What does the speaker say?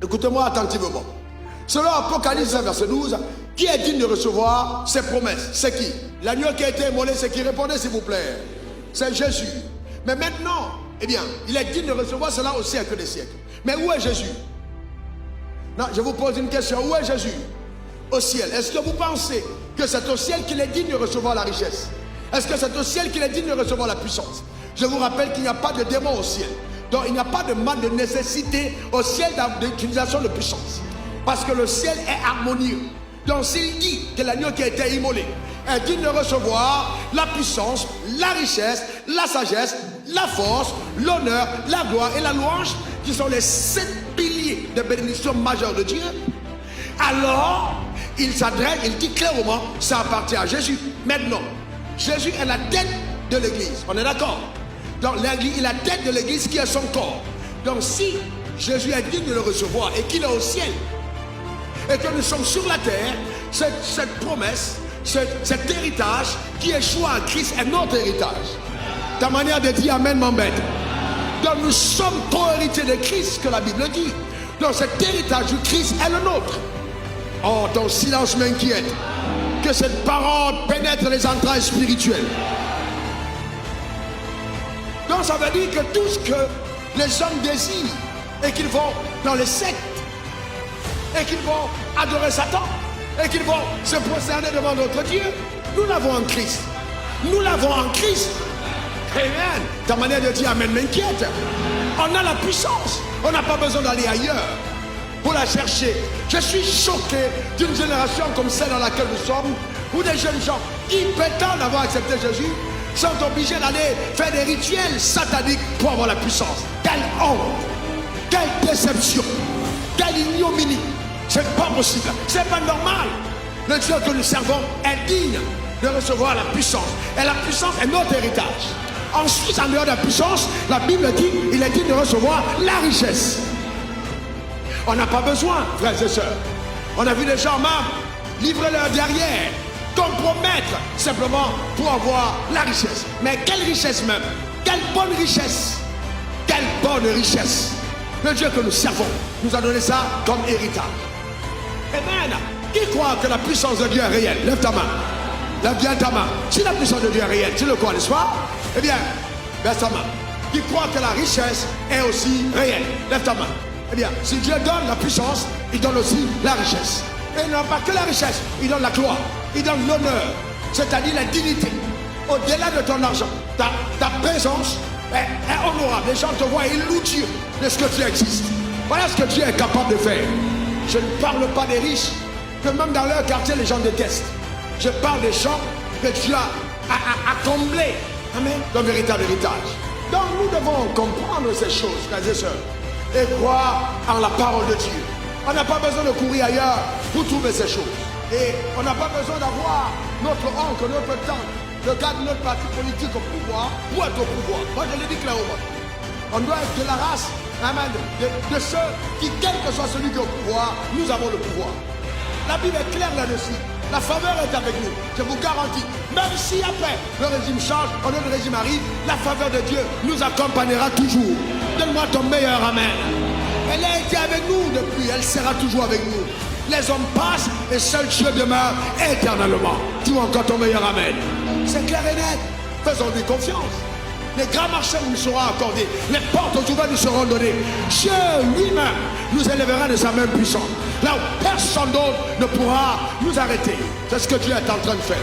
Écoutez-moi attentivement. Selon Apocalypse 1, verset 12, qui est digne de recevoir ces promesses? C'est qui? L'agneau qui a été immolé, c'est qui? Répondez s'il vous plaît. C'est Jésus. Mais maintenant, eh bien, il est digne de recevoir cela au siècle des siècles. Mais où est Jésus? Non, je vous pose une question. Où est Jésus? Au ciel. Est-ce que vous pensez que c'est au ciel qu'il est digne de recevoir la richesse? Est-ce que c'est au ciel qu'il est digne de recevoir la puissance? Je vous rappelle qu'il n'y a pas de démon au ciel. Donc il n'y a pas de mal de nécessité au ciel d'utilisation de puissance. Parce que le ciel est harmonieux. Donc s'il dit que l'agneau qui a été immolé est digne de recevoir la puissance, la richesse, la sagesse, la force, l'honneur, la gloire et la louange, qui sont les 7 piliers de bénédiction majeure de Dieu, alors il s'adresse, il dit clairement, ça appartient à Jésus. Maintenant, Jésus est la tête de l'église, on est d'accord? Donc l'église, il est la tête de l'église qui est son corps. Donc si Jésus est digne de le recevoir et qu'il est au ciel, et que nous sommes sur la terre, cette promesse, cet héritage qui est choix en Christ est notre héritage. Ta manière de dire amen m'embête. Donc nous sommes co-hérités de Christ, que la Bible dit. Donc cet héritage du Christ est le nôtre. Oh, ton silence m'inquiète. Que cette parole pénètre les entrailles spirituelles. Donc ça veut dire que tout ce que les hommes désirent et qu'ils vont dans les sectes et qu'ils vont adorer Satan et qu'ils vont se prosterner devant notre Dieu, nous l'avons en Christ. Nous l'avons en Christ. Amen. Ta manière de dire amen m'inquiète. On a la puissance. On n'a pas besoin d'aller ailleurs pour la chercher. Je suis choqué d'une génération comme celle dans laquelle nous sommes, où des jeunes gens impétents d'avoir accepté Jésus sont obligés d'aller faire des rituels sataniques pour avoir la puissance. Quelle honte, quelle déception, quelle ignominie. C'est pas possible, c'est pas normal. Le Dieu que nous servons est digne de recevoir la puissance. Et la puissance est notre héritage. Ensuite, en dehors de la puissance, la Bible dit il est digne de recevoir la richesse. On n'a pas besoin, frères et sœurs. On a vu des gens même livrer leur derrière, compromettre simplement pour avoir la richesse. Mais quelle richesse même? Quelle bonne richesse! Quelle bonne richesse! Le Dieu que nous servons nous a donné ça comme héritage. Amen. Qui croit que la puissance de Dieu est réelle? Lève ta main. Lève bien ta main. Si la puissance de Dieu est réelle, tu le crois, n'est-ce pas? Eh bien, lève ta main. Qui croit que la richesse est aussi réelle? Lève ta main. Eh bien, si Dieu donne la puissance, il donne aussi la richesse. Et il n'a pas que la richesse, il donne la gloire, il donne l'honneur, c'est-à-dire la dignité. Au-delà de ton argent, ta présence est honorable. Les gens te voient et ils louent Dieu de ce que tu existes. Voilà ce que Dieu est capable de faire. Je ne parle pas des riches, que même dans leur quartier, les gens détestent. Je parle des gens que Dieu a comblés. Amen. D'un véritable héritage. Donc nous devons comprendre ces choses, frères et sœurs, et croire en la parole de Dieu. On n'a pas besoin de courir ailleurs pour trouver ces choses. Et on n'a pas besoin d'avoir notre oncle, notre tante, le gars de notre parti politique au pouvoir pour être au pouvoir. Moi je le dis clairement. On doit être de la race, amen, de ceux qui, quel que soit celui qui est au pouvoir, nous avons le pouvoir. La Bible est claire là-dessus. La faveur est avec nous, je vous garantis. Même si après le régime change, un autre régime arrive, la faveur de Dieu nous accompagnera toujours. Donne-moi ton meilleur amen. Elle a été avec nous depuis, elle sera toujours avec nous. Les hommes passent et seul Dieu demeure éternellement. Dis encore ton meilleur amen. C'est clair et net. Faisons-lui confiance. Les grands marchés nous seront accordés. Les portes ouvertes nous seront données. Dieu lui-même nous élèvera de sa main puissante. Là où personne d'autre ne pourra nous arrêter. C'est ce que Dieu est en train de faire.